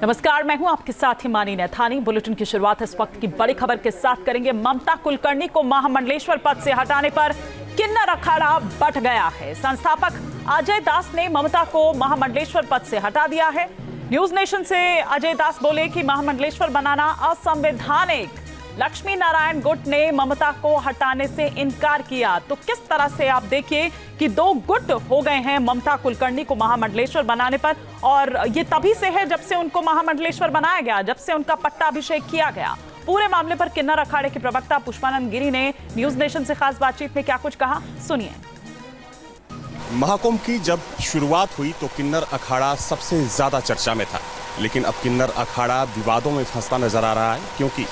नमस्कार, मैं हूं आपके साथ हिमानी नैथानी। बुलेटिन की शुरुआत इस वक्त की बड़ी खबर के साथ करेंगे। ममता कुलकर्णी को महामंडलेश्वर पद से हटाने पर किन्नर अखाड़ा बंट गया है। संस्थापक अजय दास ने ममता को महामंडलेश्वर पद से हटा दिया है। न्यूज नेशन से अजय दास बोले कि महामंडलेश्वर बनाना असंवैधानिक। लक्ष्मी नारायण गुट ने ममता को हटाने से इनकार किया। तो किस तरह से आप देखिए कि दो गुट हो गए हैं ममता कुलकर्णी को महामंडलेश्वर बनाने पर, और ये तभी से है जब से उनको महामंडलेश्वर बनाया गया, जब से उनका पट्टाभिषेक किया गया। पूरे मामले पर किन्नर अखाड़े के प्रवक्ता पुष्पानंद गिरी ने न्यूज नेशन से खास बातचीत में क्या कुछ कहा, सुनिए। महाकुंभ की जब शुरुआत हुई तो किन्नर अखाड़ा सबसे ज्यादा चर्चा में था, लेकिन अब किन्नर अखाड़ा विवादों में फंसता नजर आ रहा है, क्योंकि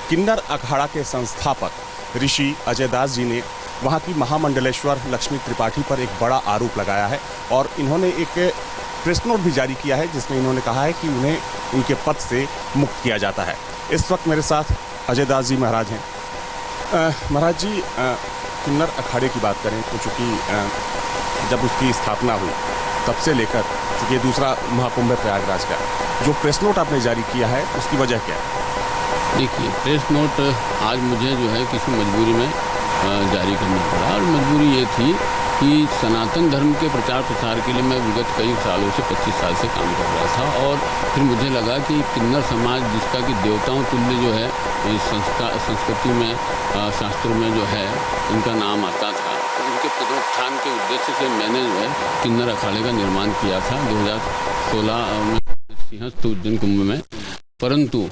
किन्नर अखाड़ा के संस्थापक ऋषि अजय दास जी ने वहां की महामंडलेश्वर लक्ष्मी त्रिपाठी पर एक बड़ा आरोप लगाया है और इन्होंने एक प्रेस नोट भी जारी किया है जिसमें इन्होंने कहा है कि उन्हें उनके पद से मुक्त किया जाता है। इस वक्त मेरे साथ अजय दास जी महाराज हैं। महाराज जी, किन्नर अखाड़े की बात करें तो चूँकि जब उसकी स्थापना हुई तब से लेकर, चूँकि ये दूसरा महाकुंभ है प्रयागराज का, जो प्रेस नोट आपने जारी किया है उसकी वजह क्या है? देखिए, प्रेस नोट आज मुझे जो है किसी मजबूरी में जारी करना पड़ा, और मजबूरी ये थी कि सनातन धर्म के प्रचार प्रसार के लिए मैं विगत कई सालों से 25 साल से काम कर रहा था, और फिर मुझे लगा कि किन्नर समाज, जिसका कि देवताओं तुल्य जो है संस्कृति में, शास्त्रों में जो है इनका नाम आता था, उनके पुनरुत्थान के उद्देश्य से मैंने जो है किन्नर अखाड़े का निर्माण किया था 2016 में सिंहस्थ उज्जैन कुंभ में। परंतु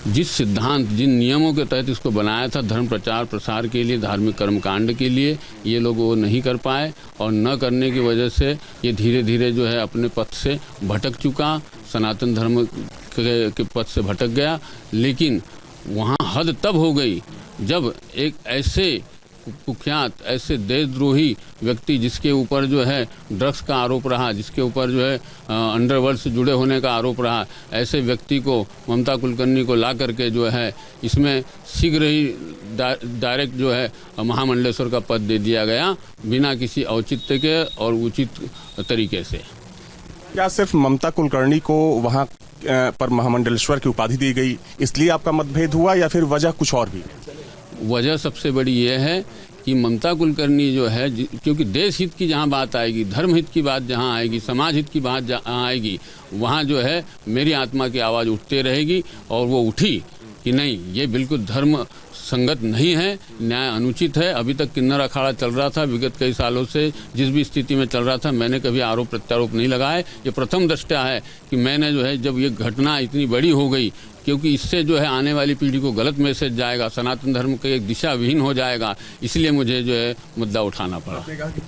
जिस सिद्धांत, जिन नियमों के तहत इसको बनाया था धर्म प्रचार प्रसार के लिए, धार्मिक कर्मकांड के लिए, ये लोग वो नहीं कर पाए, और न करने की वजह से ये धीरे धीरे जो है अपने पथ से भटक चुका, सनातन धर्म के पथ से भटक गया। लेकिन वहाँ हद तब हो गई जब एक ऐसे कुख्यात, ऐसे देशद्रोही व्यक्ति, जिसके ऊपर जो है ड्रग्स का आरोप रहा, जिसके ऊपर जो है अंडरवर्ल्ड से जुड़े होने का आरोप रहा, ऐसे व्यक्ति को, ममता कुलकर्णी को ला करके जो है इसमें शीघ्र ही डायरेक्ट जो है महामंडलेश्वर का पद दे दिया गया, बिना किसी औचित्य के और उचित तरीके से। क्या सिर्फ ममता कुलकर्णी को वहाँ पर महामंडलेश्वर की उपाधि दी गई, इसलिए आपका मतभेद हुआ, या फिर वजह कुछ और भी? वजह सबसे बड़ी ये है कि ममता कुलकर्णी जो है, क्योंकि देश हित की जहाँ बात आएगी, धर्म हित की बात जहाँ आएगी, समाज हित की बात जहाँ आएगी, वहाँ जो है मेरी आत्मा की आवाज़ उठते रहेगी, और वो उठी कि नहीं, ये बिल्कुल धर्म संगत नहीं है, न्याय अनुचित है। अभी तक किन्नर अखाड़ा चल रहा था, विगत कई सालों से जिस भी स्थिति में चल रहा था, मैंने कभी आरोप प्रत्यारोप नहीं लगाए। ये प्रथम दृष्टया है कि मैंने जो है, जब ये घटना इतनी बड़ी हो गई, क्योंकि इससे जो है आने वाली पीढ़ी को गलत मैसेज जाएगा, सनातन धर्म का एक दिशा विहीन हो जाएगा, इसलिए मुझे जो है मुद्दा उठाना पड़ा।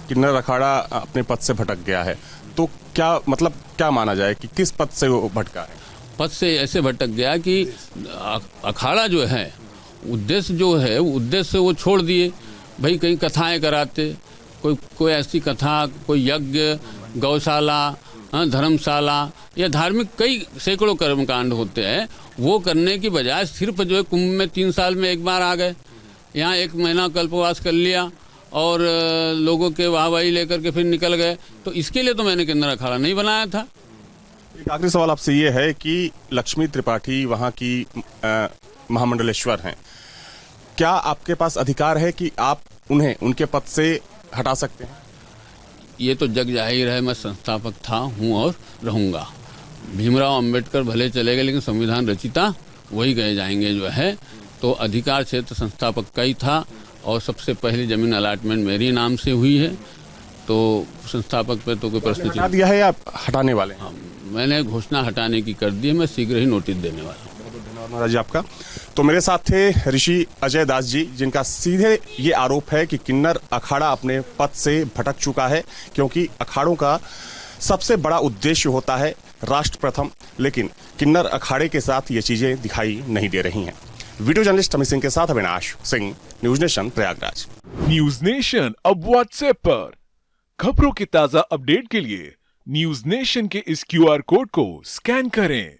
किन्नर अखाड़ा अपने पद से भटक गया है, तो क्या मतलब क्या माना जाए कि किस पद से वो भटका है? पद से ऐसे भटक गया कि अखाड़ा जो है, उद्देश्य जो है, उद्देश्य वो छोड़ दिए। भाई कहीं कथाएं कराते, कोई ऐसी कथा, कोई यज्ञ, गौशाला, धर्मशाला या धार्मिक कई सैकड़ों कर्मकांड होते हैं, वो करने की बजाय सिर्फ जो है कुंभ में 3 साल में एक बार आ गए, यहाँ 1 महीना कल्पवास कर लिया और लोगों के वाहवाही लेकर के फिर निकल गए। तो इसके लिए तो मैंने किन्नर अखाड़ा नहीं बनाया था। एक आखिरी सवाल आपसे ये है कि लक्ष्मी त्रिपाठी वहाँ की महामंडलेश्वर हैं, क्या आपके पास अधिकार है कि आप उन्हें उनके पद से हटा सकते हैं? ये तो जग जाहिर है, मैं संस्थापक था, हूँ और रहूँगा। भीमराव अंबेडकर भले चले गए, लेकिन संविधान रचिता वही कहे जाएंगे जो है। तो अधिकार क्षेत्र संस्थापक का ही था, और सबसे पहली जमीन अलॉटमेंट मेरी नाम से हुई है, तो संस्थापक पे तो कोई प्रश्न हटा दिया है या हटाने वाले? हाँ, मैंने घोषणा हटाने की कर दी है, मैं शीघ्र ही नोटिस देने वाला हूँ। महाराज जी आपका। तो मेरे साथ थे ऋषि अजय दास जी, जिनका सीधे ये आरोप है कि किन्नर अखाड़ा अपने पद से भटक चुका है, क्योंकि अखाड़ों का सबसे बड़ा उद्देश्य होता है राष्ट्र प्रथम, लेकिन किन्नर अखाड़े के साथ ये चीजें दिखाई नहीं दे रही हैं। वीडियो जर्नलिस्ट अमित सिंह के साथ Avinash Singh, news nation Prayagraj. News nation अब व्हाट्सएप पर खबरों की ताजा अपडेट के लिए न्यूज नेशन के इस QR कोड को स्कैन करें।